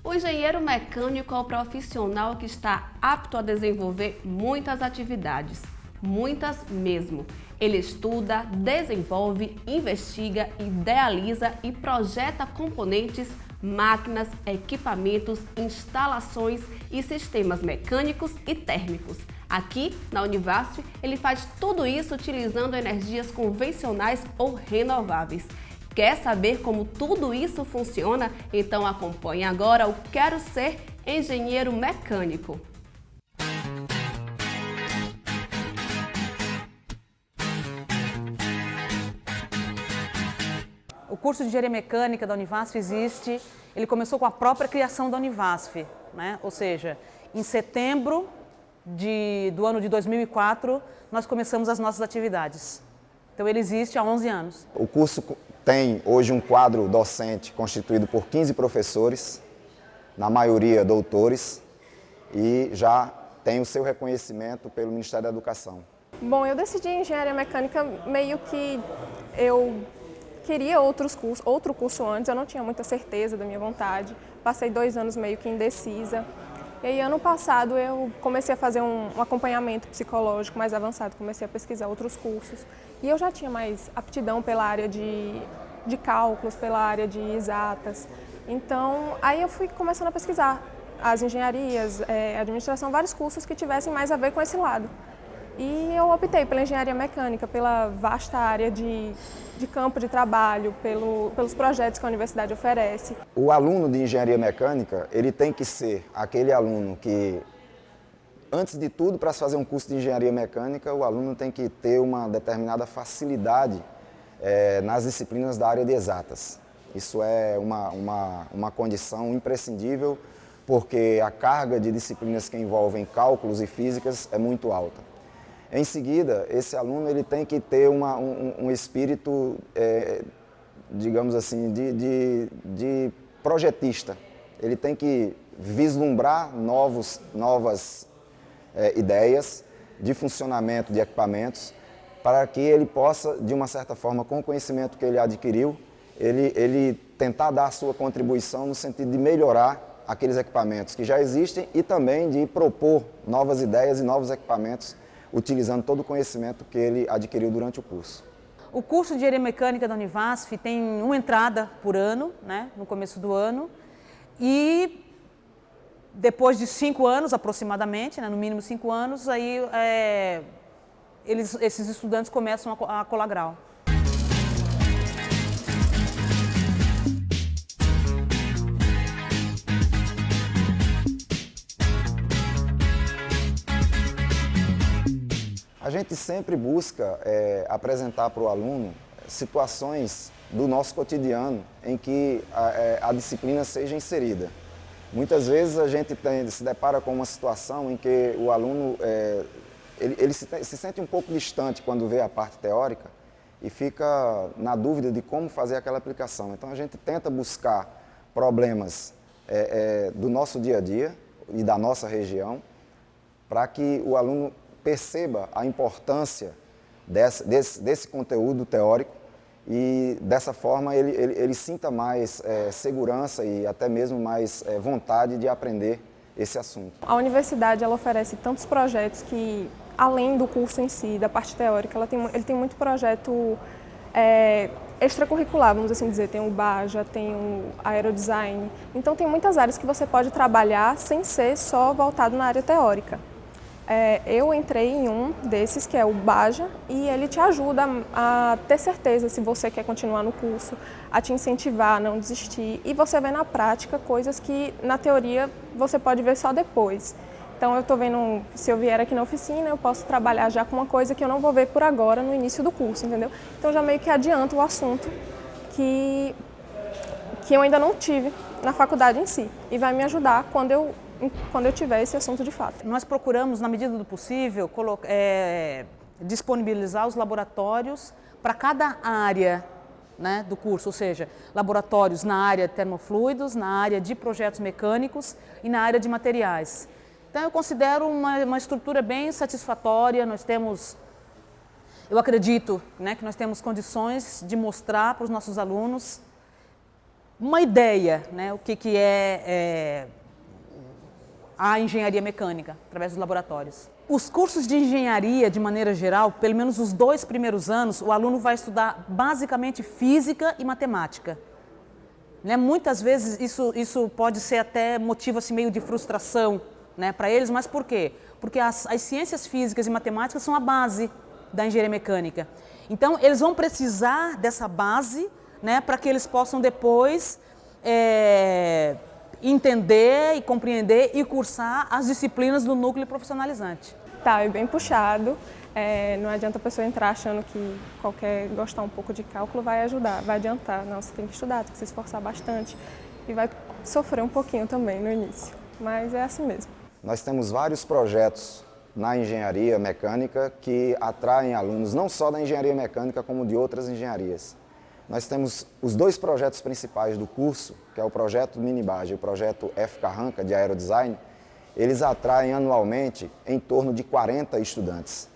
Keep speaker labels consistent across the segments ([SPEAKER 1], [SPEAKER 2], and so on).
[SPEAKER 1] O engenheiro mecânico é o profissional que está apto a desenvolver muitas atividades, muitas mesmo. Ele estuda, desenvolve, investiga, idealiza e projeta componentes, máquinas, equipamentos, instalações e sistemas mecânicos e térmicos. Aqui, na Univasf, ele faz tudo isso utilizando energias convencionais ou renováveis. Quer saber como tudo isso funciona? Então acompanhe agora o Quero Ser Engenheiro Mecânico.
[SPEAKER 2] O curso de Engenharia Mecânica da Univasf existe, ele começou com a própria criação da Univasf, né? Ou seja, em setembro do ano de 2004, nós começamos as nossas atividades. Então ele existe há 11 anos.
[SPEAKER 3] O curso tem hoje um quadro docente constituído por 15 professores, na maioria doutores, e já tem o seu reconhecimento pelo Ministério da Educação.
[SPEAKER 4] Bom, eu decidi engenharia mecânica meio que eu queria outro curso antes, eu não tinha muita certeza da minha vontade, passei 2 anos meio que indecisa. E aí, ano passado, eu comecei a fazer um acompanhamento psicológico mais avançado, comecei a pesquisar outros cursos. E eu já tinha mais aptidão pela área de cálculos, pela área de exatas. Então, aí eu fui começando a pesquisar as engenharias, administração, vários cursos que tivessem mais a ver com esse lado. E eu optei pela engenharia mecânica, pela vasta área de campo de trabalho, pelos projetos que a universidade oferece.
[SPEAKER 3] O aluno de engenharia mecânica, ele tem que ser aquele aluno que, antes de tudo, para se fazer um curso de engenharia mecânica, o aluno tem que ter uma determinada facilidade nas disciplinas da área de exatas. Isso é uma condição imprescindível, porque a carga de disciplinas que envolvem cálculos e físicas é muito alta. Em seguida, esse aluno ele tem que ter um espírito, digamos assim, de projetista. Ele tem que vislumbrar novas ideias de funcionamento de equipamentos para que ele possa, de uma certa forma, com o conhecimento que ele adquiriu, ele tentar dar a sua contribuição no sentido de melhorar aqueles equipamentos que já existem e também de propor novas ideias e novos equipamentos utilizando todo o conhecimento que ele adquiriu durante o curso.
[SPEAKER 2] O curso de Engenharia Mecânica da Univasf tem uma entrada por ano, né, no começo do ano, e depois de 5 anos aproximadamente, né, no mínimo 5 anos, aí esses estudantes começam a colar grau.
[SPEAKER 3] A gente sempre busca apresentar para o aluno situações do nosso cotidiano em que a disciplina seja inserida. Muitas vezes a gente se depara com uma situação em que o aluno ele se sente um pouco distante quando vê a parte teórica e fica na dúvida de como fazer aquela aplicação. Então a gente tenta buscar problemas do nosso dia a dia e da nossa região para que o aluno perceba a importância desse conteúdo teórico e, dessa forma, ele sinta mais segurança e até mesmo mais vontade de aprender esse assunto.
[SPEAKER 4] A universidade ela oferece tantos projetos que, além do curso em si, da parte teórica, ele tem muito projeto extracurricular, vamos assim dizer. Tem o BAJA, tem o aerodesign. Então, tem muitas áreas que você pode trabalhar sem ser só voltado na área teórica. Eu entrei em um desses, que é o BAJA, e ele te ajuda a ter certeza se você quer continuar no curso, a te incentivar a não desistir, e você vê na prática coisas que na teoria você pode ver só depois. Então eu estou vendo, se eu vier aqui na oficina, eu posso trabalhar já com uma coisa que eu não vou ver por agora no início do curso, entendeu? Então já meio que adianto o assunto que que eu ainda não tive na faculdade em si e vai me ajudar quando eu tiver esse assunto de fato.
[SPEAKER 2] Nós procuramos, na medida do possível, disponibilizar os laboratórios para cada área, né, do curso, ou seja, laboratórios na área de termofluidos, na área de projetos mecânicos e na área de materiais. Então eu considero uma estrutura bem satisfatória. Nós temos, eu acredito, né, que nós temos condições de mostrar para os nossos alunos uma ideia, né, o que é a engenharia mecânica, através dos laboratórios. Os cursos de engenharia, de maneira geral, pelo menos os 2 primeiros anos, o aluno vai estudar basicamente física e matemática. Né? Muitas vezes isso pode ser até motivo assim, meio de frustração, né, para eles, mas por quê? Porque as ciências físicas e matemáticas são a base da engenharia mecânica. Então, eles vão precisar dessa base, né, para que eles possam depois entender e compreender e cursar as disciplinas do núcleo profissionalizante.
[SPEAKER 4] Tá, é bem puxado. Não adianta a pessoa entrar achando que gostar um pouco de cálculo vai ajudar, vai adiantar. Não, você tem que estudar, tem que se esforçar bastante e vai sofrer um pouquinho também no início, mas é assim mesmo.
[SPEAKER 3] Nós temos vários projetos na engenharia mecânica que atraem alunos não só da engenharia mecânica como de outras engenharias. Nós temos os 2 projetos principais do curso, que é o projeto Minibage e o projeto F. Carranca, de Aerodesign. Eles atraem anualmente em torno de 40 estudantes.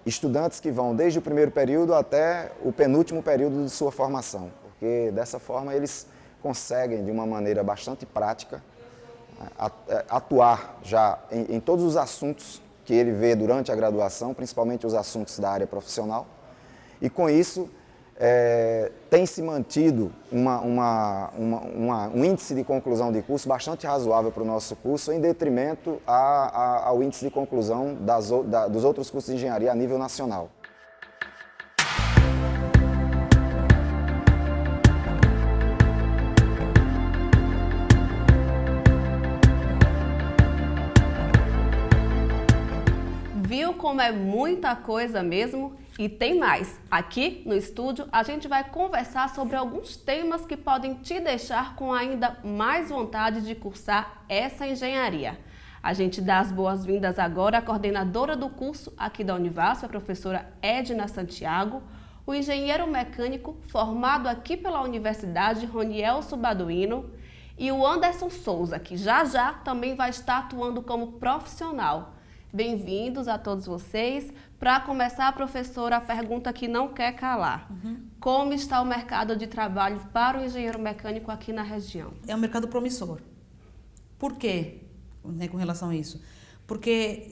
[SPEAKER 3] Estudantes que vão desde o primeiro período até o penúltimo período de sua formação, porque dessa forma eles conseguem, de uma maneira bastante prática, atuar já em todos os assuntos que ele vê durante a graduação, principalmente os assuntos da área profissional, e com isso tem se mantido um índice de conclusão de curso bastante razoável para o nosso curso, em detrimento ao índice de conclusão dos outros cursos de engenharia a nível nacional.
[SPEAKER 1] Viu como é muita coisa mesmo? E tem mais. Aqui no estúdio a gente vai conversar sobre alguns temas que podem te deixar com ainda mais vontade de cursar essa engenharia. A gente dá as boas-vindas agora à coordenadora do curso aqui da Univasf, a professora Edna Santiago, o engenheiro mecânico formado aqui pela Universidade Ronielso Baduino e o Anderson Souza, que já também vai estar atuando como profissional. Bem-vindos a todos vocês. Para começar, professora, a pergunta que não quer calar. Como está o mercado de trabalho para o engenheiro mecânico aqui na região?
[SPEAKER 5] É um mercado promissor. Por quê, né, com relação a isso? Porque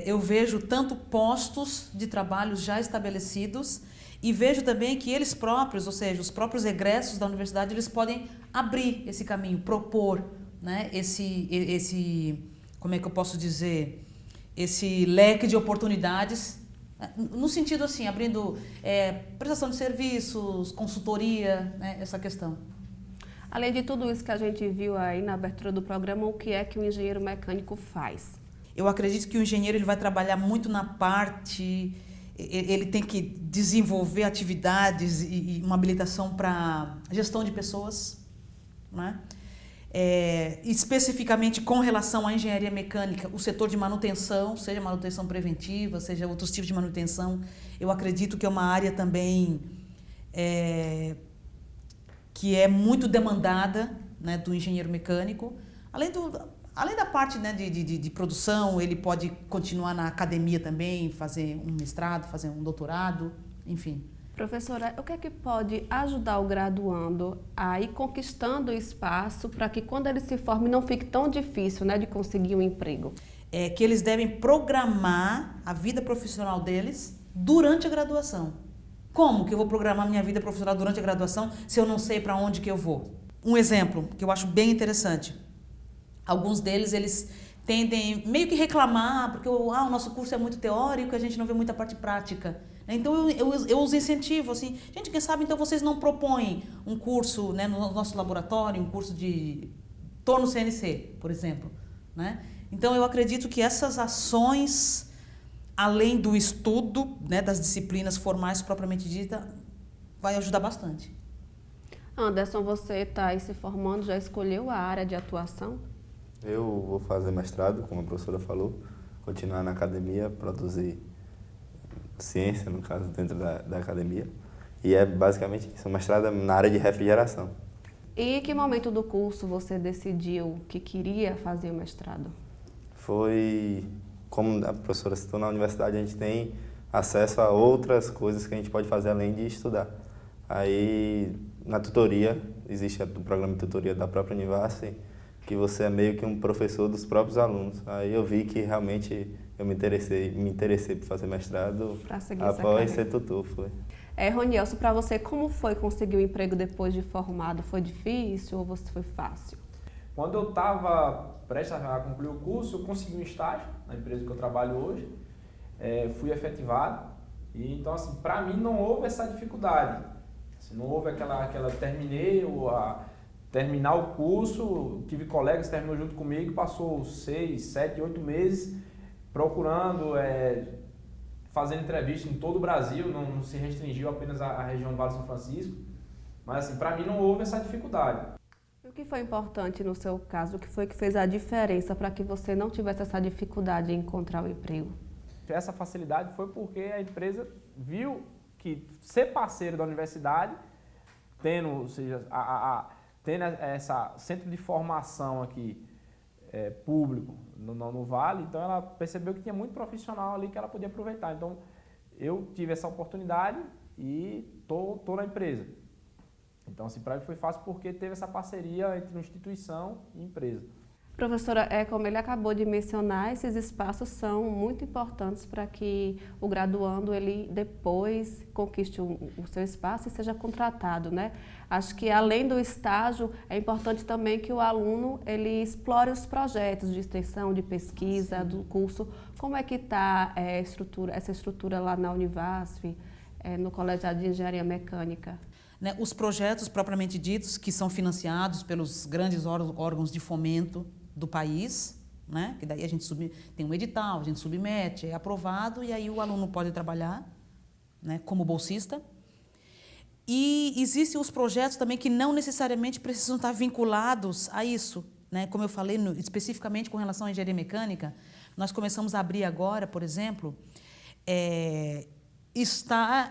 [SPEAKER 5] eu vejo tanto postos de trabalho já estabelecidos e vejo também que eles próprios, ou seja, os próprios egressos da universidade, eles podem abrir esse caminho, propor, né, como é que eu posso dizer, esse leque de oportunidades, no sentido assim, abrindo prestação de serviços, consultoria, né, essa questão.
[SPEAKER 1] Além de tudo isso que a gente viu aí na abertura do programa, o que é que o engenheiro mecânico faz?
[SPEAKER 5] Eu acredito que o engenheiro ele vai trabalhar muito na parte, ele tem que desenvolver atividades e uma habilitação para gestão de pessoas, né? Especificamente com relação à engenharia mecânica, o setor de manutenção, seja manutenção preventiva, seja outros tipos de manutenção, eu acredito que é uma área também que é muito demandada, né, do engenheiro mecânico. Além da parte, né, de produção, ele pode continuar na academia também, fazer um mestrado, fazer um doutorado, enfim.
[SPEAKER 1] Professora, o que é que pode ajudar o graduando a ir conquistando o espaço para que quando ele se forme não fique tão difícil, né, de conseguir um emprego?
[SPEAKER 5] É que eles devem programar a vida profissional deles durante a graduação. Como que eu vou programar minha vida profissional durante a graduação se eu não sei para onde que eu vou? Um exemplo que eu acho bem interessante. Alguns deles, eles tendem meio que reclamar porque o nosso curso é muito teórico e a gente não vê muita parte prática. Então eu os incentivo assim, gente, quem sabe então vocês não propõem um curso, né, no nosso laboratório, um curso de torno CNC, por exemplo, né? Então eu acredito que essas ações, além do estudo, né, das disciplinas formais propriamente dita, vai ajudar bastante.
[SPEAKER 1] Anderson, você está aí se formando, já escolheu a área de atuação?
[SPEAKER 6] Eu vou fazer mestrado, como a professora falou, continuar na academia, produzir ciência, no caso, dentro da academia. E é basicamente isso, mestrado na área de refrigeração.
[SPEAKER 1] E em que momento do curso você decidiu que queria fazer o mestrado?
[SPEAKER 6] Foi, como a professora citou, na universidade a gente tem acesso a outras coisas que a gente pode fazer além de estudar. Aí, na tutoria, existe o programa de tutoria da própria Univasf, que você é meio que um professor dos próprios alunos. Aí eu vi que realmente eu me interessei por fazer mestrado após ser tutor. Foi.
[SPEAKER 1] Ronielson, para você, como foi conseguir um emprego depois de formado? Foi difícil ou foi fácil?
[SPEAKER 7] Quando eu estava prestes a concluir o curso, eu consegui um estágio na empresa que eu trabalho hoje, fui efetivado, e então, assim, para mim não houve essa dificuldade. Assim, não houve terminar o curso, tive colegas que terminou junto comigo, passou 6, 7, 8 meses procurando, fazendo entrevista em todo o Brasil, não se restringiu apenas à região do Vale do São Francisco, mas assim, para mim não houve essa dificuldade.
[SPEAKER 1] E o que foi importante no seu caso? O que foi que fez a diferença para que você não tivesse essa dificuldade em encontrar o emprego?
[SPEAKER 7] Essa facilidade foi porque a empresa viu que ser parceiro da universidade, tendo essa centro de formação aqui público no Vale, então ela percebeu que tinha muito profissional ali que ela podia aproveitar. Então eu tive essa oportunidade e tô na empresa. Então assim, para mim foi fácil porque teve essa parceria entre instituição e empresa.
[SPEAKER 1] Professora, como ele acabou de mencionar, esses espaços são muito importantes para que o graduando ele depois conquiste o seu espaço e seja contratado, né? Acho que além do estágio, é importante também que o aluno ele explore os projetos de extensão, de pesquisa, do curso. Como é que está essa estrutura lá na Univasf, no Colegiado de Engenharia Mecânica?
[SPEAKER 5] Né, os projetos propriamente ditos, que são financiados pelos grandes órgãos de fomento do país, né, que daí a gente tem um edital, a gente submete, é aprovado e aí o aluno pode trabalhar, né, como bolsista. E existem os projetos também que não necessariamente precisam estar vinculados a isso. Né? Como eu falei, especificamente com relação à engenharia mecânica, nós começamos a abrir agora, por exemplo,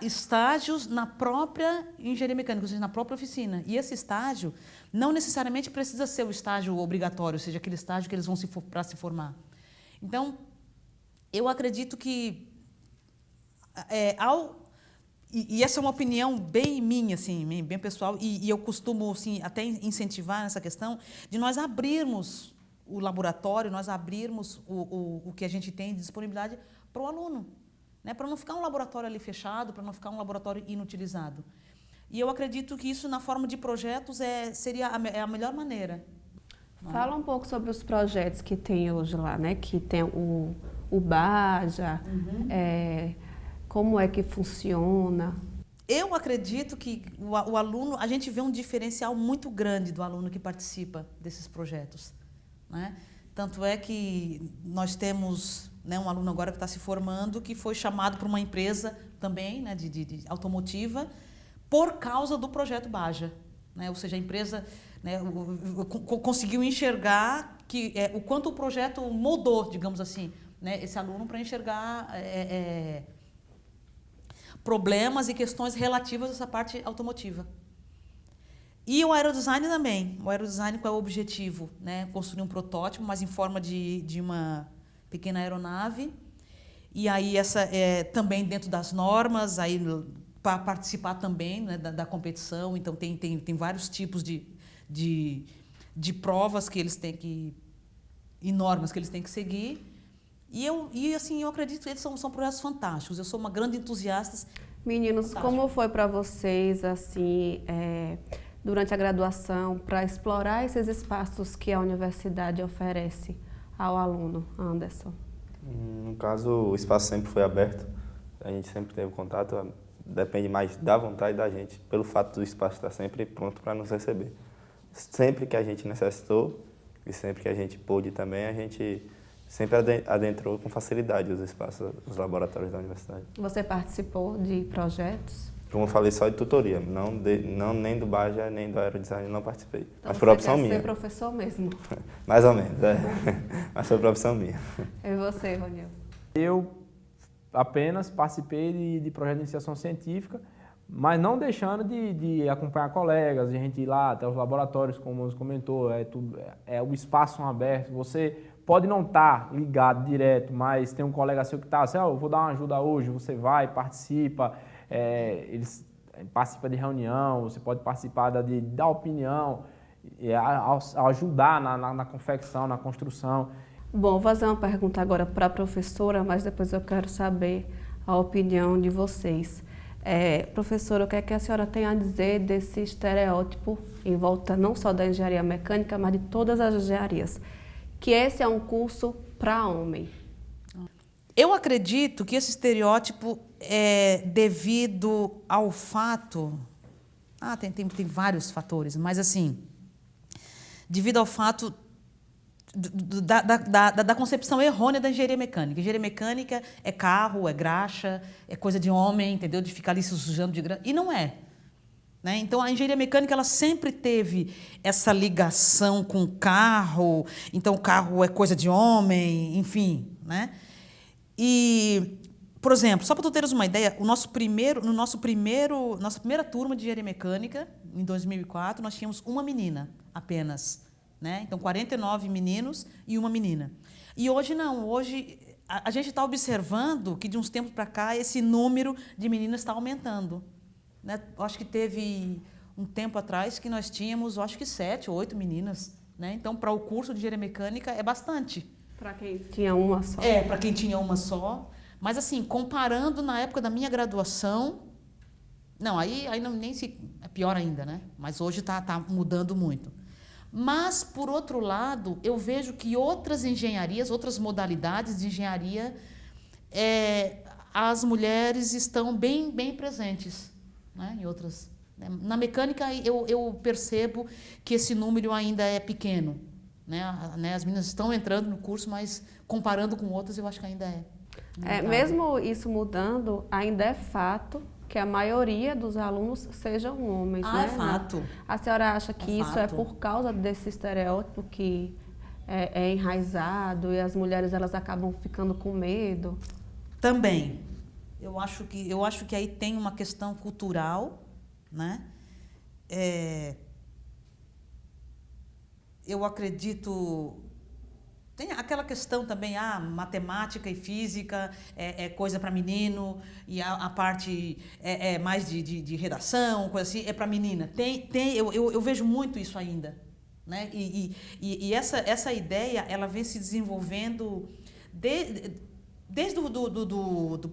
[SPEAKER 5] estágios na própria engenharia mecânica, ou seja, na própria oficina. E esse estágio não necessariamente precisa ser o estágio obrigatório, ou seja, aquele estágio que eles vão para se formar. Então, eu acredito que e essa é uma opinião bem minha, assim, bem pessoal, e eu costumo assim, até incentivar nessa questão de nós abrirmos o laboratório, nós abrirmos o que a gente tem de disponibilidade para o aluno. Né, para não ficar um laboratório ali fechado, para não ficar um laboratório inutilizado. E eu acredito que isso, na forma de projetos, seria a melhor maneira.
[SPEAKER 1] Fala um pouco sobre os projetos que tem hoje lá, né? Que tem o Baja, como é que funciona?
[SPEAKER 5] Eu acredito que o aluno, a gente vê um diferencial muito grande do aluno que participa desses projetos. Né? Tanto é que nós temos um aluno agora que está se formando, que foi chamado para uma empresa também, né, de automotiva, por causa do projeto Baja. Né? Ou seja, a empresa conseguiu enxergar o quanto o projeto moldou, digamos assim, né, esse aluno para enxergar problemas e questões relativas a essa parte automotiva. E o aerodesign também. O aerodesign, qual é o objetivo? Né? Construir um protótipo, mas em forma de uma pequena aeronave. E aí também dentro das normas, aí para participar também, né, da competição. Então tem vários tipos de provas que eles têm e normas que eles têm que seguir. E assim, eu acredito que eles são projetos fantásticos. Eu sou uma grande entusiasta.
[SPEAKER 1] Meninos, como foi para vocês assim? Durante a graduação, para explorar esses espaços que a universidade oferece ao aluno, Anderson?
[SPEAKER 6] No caso, o espaço sempre foi aberto, a gente sempre teve contato, depende mais da vontade da gente, pelo fato do espaço estar sempre pronto para nos receber. Sempre que a gente necessitou e sempre que a gente pôde também, a gente sempre adentrou com facilidade os espaços, os laboratórios da universidade.
[SPEAKER 1] Você participou de projetos?
[SPEAKER 6] como eu falei, só de tutoria, não nem do Baja, nem do aerodesign, eu não participei.
[SPEAKER 1] Então
[SPEAKER 6] mas por opção
[SPEAKER 1] quer
[SPEAKER 6] minha.
[SPEAKER 1] ser professor mesmo.
[SPEAKER 6] Mais ou menos, mas foi por opção minha.
[SPEAKER 1] E você, Roniel?
[SPEAKER 7] Eu apenas participei de projeto de iniciação científica, mas não deixando de acompanhar colegas, de a gente ir lá até os laboratórios, como o comentou, o espaço aberto. Você pode não estar ligado direto, mas tem um colega seu que está assim, eu vou dar uma ajuda hoje, você vai, participa, eles participam de reunião, você pode participar da opinião, ajudar na confecção, na construção.
[SPEAKER 1] Bom, vou fazer uma pergunta agora para a professora, mas depois eu quero saber a opinião de vocês. Professora, o que é que a senhora tem a dizer desse estereótipo em volta não só da engenharia mecânica, mas de todas as engenharias? Que esse é um curso para homem.
[SPEAKER 5] Eu acredito que esse estereótipo é devido ao fato... tem vários fatores, mas assim, devido ao fato da concepção errônea da engenharia mecânica. Engenharia mecânica é carro, é graxa, é coisa de homem, entendeu? De ficar ali se sujando de grana. E não é. Né? Então, a engenharia mecânica ela sempre teve essa ligação com o carro. Então, o carro é coisa de homem, enfim. Né? E, por exemplo, só para tu teres uma ideia, nossa primeira turma de engenharia mecânica, em 2004, nós tínhamos uma menina apenas. Né? Então, 49 meninos e uma menina. E hoje não, hoje a gente está observando que de uns tempos para cá esse número de meninas está aumentando. Né? Acho que teve um tempo atrás que nós tínhamos, acho que 7 ou 8 meninas. Né? Então, para o curso de engenharia mecânica é bastante.
[SPEAKER 1] Para quem tinha uma só.
[SPEAKER 5] Para quem tinha uma só. Mas assim, comparando na época da minha graduação, não, aí não, nem se é pior ainda, né? Mas hoje está mudando muito. Mas, por outro lado, eu vejo que outras engenharias, outras modalidades de engenharia, as mulheres estão bem presentes, né, em outras. Né? Na mecânica, eu percebo que esse número ainda é pequeno. Né? As meninas estão entrando no curso, mas comparando com outras, eu acho que ainda é.
[SPEAKER 1] Mesmo isso mudando, ainda é fato que a maioria dos alunos sejam homens, né?
[SPEAKER 5] É fato.
[SPEAKER 1] A senhora acha que isso
[SPEAKER 5] fato.
[SPEAKER 1] é por causa desse estereótipo que é enraizado e as mulheres elas acabam ficando com medo?
[SPEAKER 5] Também. Eu acho que aí tem uma questão cultural, né? Eu acredito... Tem aquela questão também, matemática e física é coisa para menino, e a parte mais de redação, coisa assim, é para menina. Eu vejo muito isso ainda. Né? E essa ideia, ela vem se desenvolvendo desde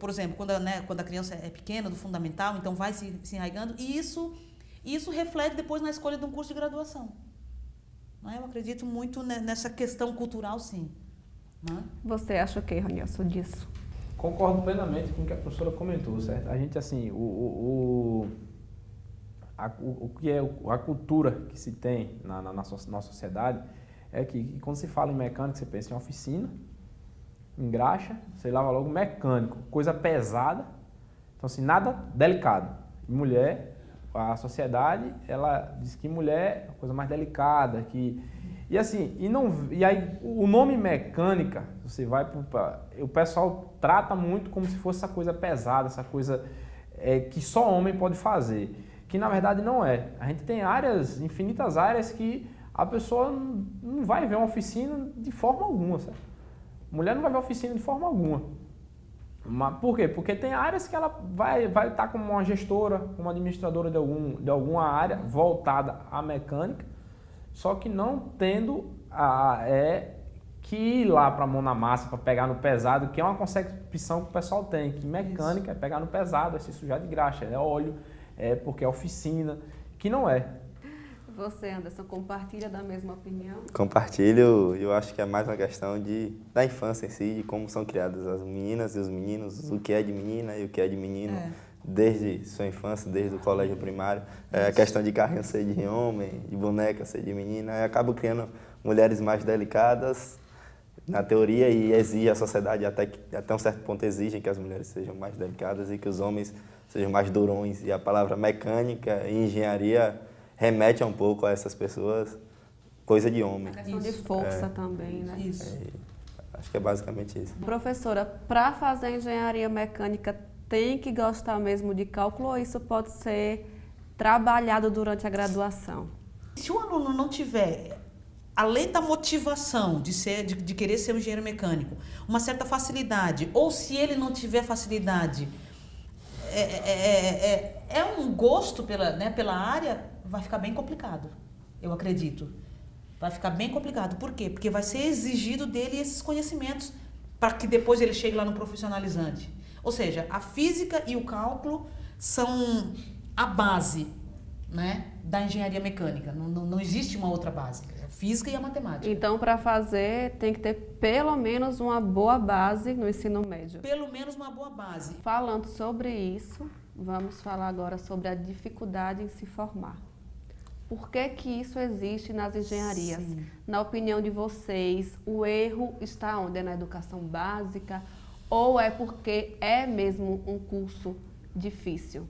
[SPEAKER 5] por exemplo, quando a criança é pequena, do fundamental, então vai se enraizando, e isso reflete depois na escolha de um curso de graduação. Eu acredito muito nessa questão cultural, sim.
[SPEAKER 1] Você acha o que, Ronilson, disso?
[SPEAKER 7] Concordo plenamente com o que a professora comentou, certo? A gente, assim, o que é a cultura que se tem na sociedade é que quando se fala em mecânica, você pensa em oficina, em graxa, sei lá, logo mecânico, coisa pesada, então, assim, nada delicado. Mulher... A sociedade, ela diz que mulher é a coisa mais delicada, e aí o nome mecânica, você vai o pessoal trata muito como se fosse essa coisa pesada, essa coisa que só homem pode fazer, que na verdade não é. A gente tem infinitas áreas que a pessoa não vai ver uma oficina de forma alguma, certo? Mulher não vai ver oficina de forma alguma. Mas por quê? Porque tem áreas que ela vai estar como uma gestora, como administradora de alguma área voltada à mecânica, só que não tendo que ir lá para a mão na massa, para pegar no pesado, que é uma concepção que o pessoal tem, que mecânica é pegar no pesado, é se sujar de graxa, é óleo, porque é oficina, que não é.
[SPEAKER 1] Você, Anderson, compartilha da mesma opinião?
[SPEAKER 6] Compartilho, eu acho que é mais uma questão da infância em si, de como são criadas as meninas e os meninos, o que é de menina e o que é de menino, desde sua infância, desde o colégio primário. A questão de carrinho ser de homem, de boneca ser de menina, acaba criando mulheres mais delicadas, na teoria, e exige a sociedade, até um certo ponto exigem que as mulheres sejam mais delicadas e que os homens sejam mais durões, e a palavra mecânica e engenharia remete um pouco a essas pessoas, coisa de homem.
[SPEAKER 1] A questão de força também, né?
[SPEAKER 5] Isso.
[SPEAKER 6] Acho que é basicamente isso.
[SPEAKER 1] Professora, para fazer engenharia mecânica tem que gostar mesmo de cálculo ou isso pode ser trabalhado durante a graduação?
[SPEAKER 5] Se o aluno não tiver, além da motivação de querer ser um engenheiro mecânico, uma certa facilidade, ou se ele não tiver facilidade, é um gosto pela área, vai ficar bem complicado, eu acredito. Vai ficar bem complicado. Por quê? Porque vai ser exigido dele esses conhecimentos para que depois ele chegue lá no profissionalizante. Ou seja, a física e o cálculo são a base, né, da engenharia mecânica. Não existe uma outra base. É a física e a matemática.
[SPEAKER 1] Então, para fazer, tem que ter pelo menos uma boa base no ensino médio.
[SPEAKER 5] Pelo menos uma boa base.
[SPEAKER 1] Falando sobre isso, vamos falar agora sobre a dificuldade em se formar. Por que que isso existe nas engenharias?
[SPEAKER 5] Sim.
[SPEAKER 1] Na opinião de vocês, o erro está onde? É na educação básica ou é porque é mesmo um curso difícil?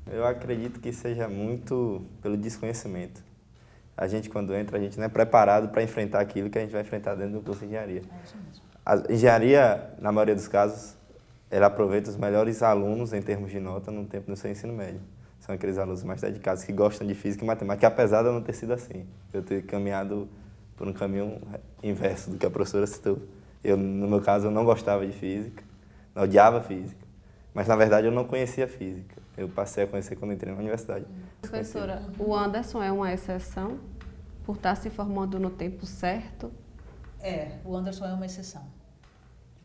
[SPEAKER 6] Eu acredito que seja muito pelo desconhecimento. A gente, quando entra, a gente não é preparado para enfrentar aquilo que a gente vai enfrentar dentro do curso de engenharia.
[SPEAKER 5] É isso mesmo.
[SPEAKER 6] A engenharia, na maioria dos casos, ela aproveita os melhores alunos em termos de nota no tempo do seu ensino médio. São aqueles alunos mais dedicados que gostam de física e matemática, apesar de eu não ter sido assim. Eu ter caminhado por um caminho inverso do que a professora citou. No meu caso, eu não gostava de física, eu odiava física, mas na verdade eu não conhecia física. Eu passei a conhecer quando entrei na universidade.
[SPEAKER 1] Professora, o Anderson é uma exceção por estar se formando no tempo certo?
[SPEAKER 5] O Anderson é uma exceção.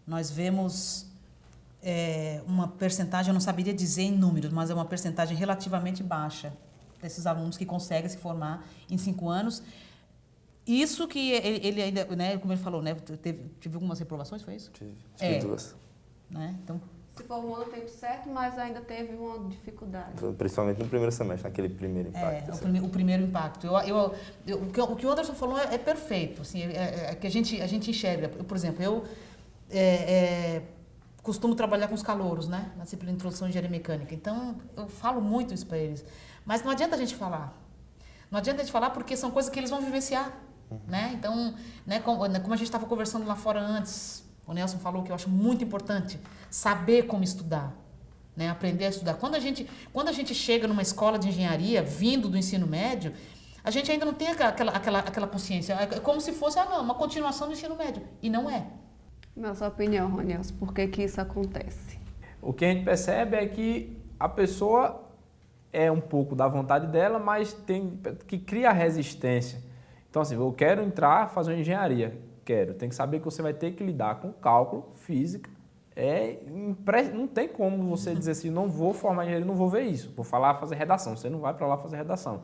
[SPEAKER 5] Nós vemos uma percentagem, eu não saberia dizer em números, mas é uma percentagem relativamente baixa desses alunos que conseguem se formar em 5 anos. Isso que ele ainda, né, como ele falou, né, tive algumas reprovações, foi isso?
[SPEAKER 6] Tive 2.
[SPEAKER 5] Né? Então,
[SPEAKER 1] Se formou no tempo certo, mas ainda teve uma dificuldade.
[SPEAKER 6] Principalmente no primeiro semestre, naquele primeiro impacto.
[SPEAKER 5] o primeiro impacto. O que o Anderson falou é perfeito, assim, que a gente enxerga. Por exemplo, eu costumo trabalhar com os calouros, né, na disciplina de introdução à engenharia mecânica. Então, eu falo muito isso para eles. Mas não adianta a gente falar. Não adianta a gente falar porque são coisas que eles vão vivenciar. Né? Então, né, como a gente estava conversando lá fora antes, o Nelson falou que eu acho muito importante saber como estudar, né? Aprender a estudar. Quando a gente chega numa escola de engenharia, vindo do ensino médio, a gente ainda não tem aquela consciência. É como se fosse uma continuação do ensino médio. E não é.
[SPEAKER 1] Na sua opinião, Ronelson, por que que isso acontece?
[SPEAKER 7] O que a gente percebe é que a pessoa é um pouco da vontade dela, mas tem que cria resistência. Então, assim, eu quero entrar, fazer uma engenharia. Tem que saber que você vai ter que lidar com cálculo, física. Não tem como você dizer assim, não vou formar engenharia, não vou ver isso. Vou fazer redação. Você não vai para lá fazer redação.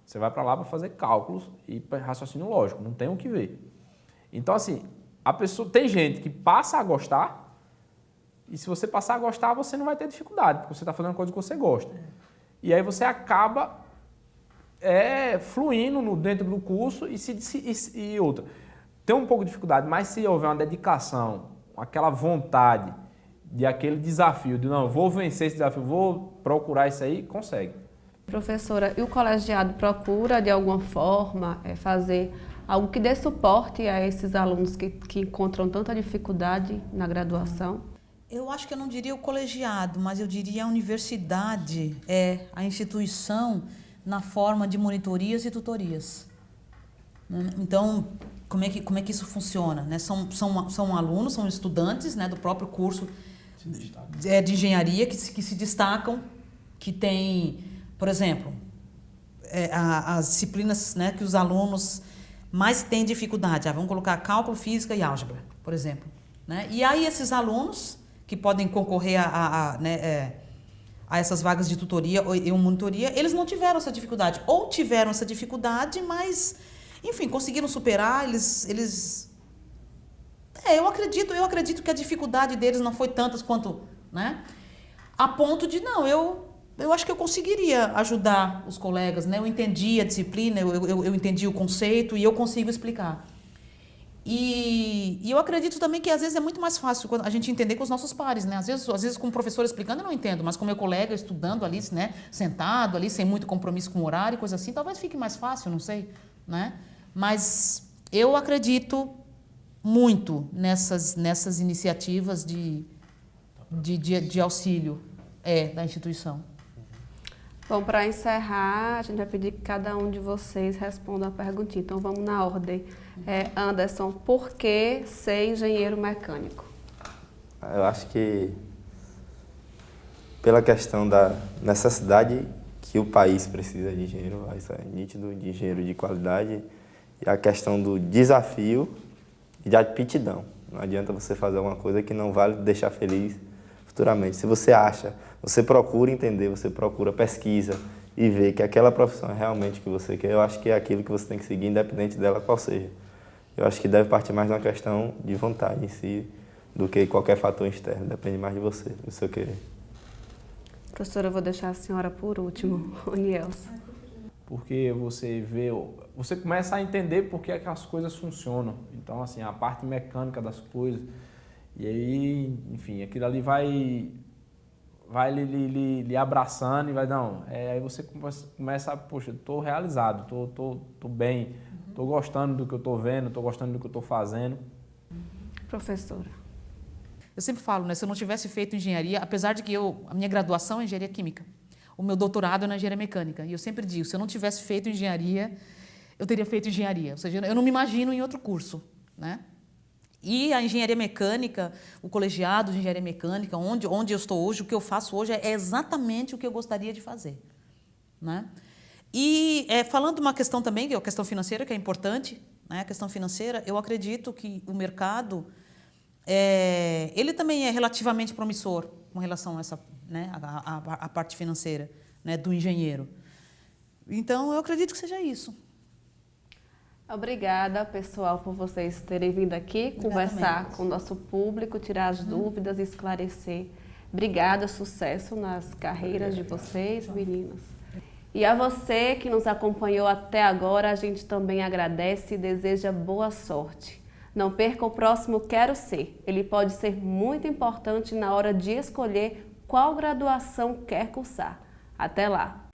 [SPEAKER 7] Você vai para lá para fazer cálculos e raciocínio lógico. Não tem o que ver. Então, assim, a pessoa tem gente que passa a gostar e se você passar a gostar, você não vai ter dificuldade, porque você está fazendo coisa que você gosta. E aí você acaba fluindo dentro do curso e outra. Tem um pouco de dificuldade, mas se houver uma dedicação, aquela vontade de aquele desafio, de não, vou vencer esse desafio, vou procurar isso aí, consegue.
[SPEAKER 1] Professora, e o colegiado procura, de alguma forma, fazer algo que dê suporte a esses alunos que encontram tanta dificuldade na graduação?
[SPEAKER 5] Eu acho que eu não diria o colegiado, mas eu diria a universidade, a instituição na forma de monitorias e tutorias. Então, como é que isso funciona? Né? São alunos, são estudantes, né, do próprio curso de engenharia que se destacam, que tem, por exemplo, as disciplinas, né, que os alunos mais têm dificuldade. Vamos colocar cálculo, física e álgebra, por exemplo. Né? E aí esses alunos que podem concorrer a essas vagas de tutoria ou monitoria, eles não tiveram essa dificuldade. Ou tiveram essa dificuldade, mas, enfim, conseguiram superar. Eu acredito que a dificuldade deles não foi tantas quanto, né? A ponto de, eu acho que eu conseguiria ajudar os colegas, né? Eu entendi a disciplina, eu entendi o conceito e eu consigo explicar. E eu acredito também que às vezes é muito mais fácil a gente entender com os nossos pares, né? Às vezes com o professor explicando eu não entendo, mas com meu colega estudando ali, né? Sentado ali, sem muito compromisso com o horário, coisa assim, talvez fique mais fácil, não sei, né? Mas eu acredito muito nessas iniciativas de auxílio da instituição.
[SPEAKER 1] Bom, para encerrar, a gente vai pedir que cada um de vocês responda a perguntinha. Então, vamos na ordem. Anderson, por que ser engenheiro mecânico?
[SPEAKER 6] Eu acho que pela questão da necessidade que o país precisa de engenheiro, isso é nítido, de engenheiro de qualidade, e a questão do desafio e de aptidão. Não adianta você fazer uma coisa que não vai lhe deixar feliz futuramente. Se você acha, você procura entender, você procura pesquisa e ver que aquela profissão é realmente o que você quer, eu acho que é aquilo que você tem que seguir, independente dela qual seja. Eu acho que deve partir mais de uma questão de vontade em si do que qualquer fator externo. Depende mais de você, do seu querer.
[SPEAKER 1] Professora, eu vou deixar a senhora por último, Nielson.
[SPEAKER 7] Porque você começa a entender por que é que as coisas funcionam. Então, assim, a parte mecânica das coisas. E aí, enfim, aquilo ali vai lhe abraçando e vai, não, aí você começa a, poxa, estou realizado, tô bem, estou gostando do que eu estou vendo, estou gostando do que eu estou fazendo.
[SPEAKER 1] Professora.
[SPEAKER 5] Eu sempre falo, né, se eu não tivesse feito engenharia, apesar de que a minha graduação é engenharia química, o meu doutorado é na engenharia mecânica, e eu sempre digo, se eu não tivesse feito engenharia, eu teria feito engenharia, ou seja, eu não me imagino em outro curso, né? E a engenharia mecânica, o colegiado de engenharia mecânica, onde eu estou hoje, o que eu faço hoje é exatamente o que eu gostaria de fazer, né? E falando de uma questão também, que é a questão financeira, que é importante, né? A questão financeira, eu acredito que o mercado, ele também é relativamente promissor com relação a essa, né, a parte financeira, né, do engenheiro. Então, eu acredito que seja isso.
[SPEAKER 1] Obrigada, pessoal, por vocês terem vindo aqui conversar com o nosso público, tirar as dúvidas, esclarecer. Obrigada, sucesso nas carreiras de vocês, meninas. E a você que nos acompanhou até agora, a gente também agradece e deseja boa sorte. Não perca o próximo Quero Ser. Ele pode ser muito importante na hora de escolher qual graduação quer cursar. Até lá!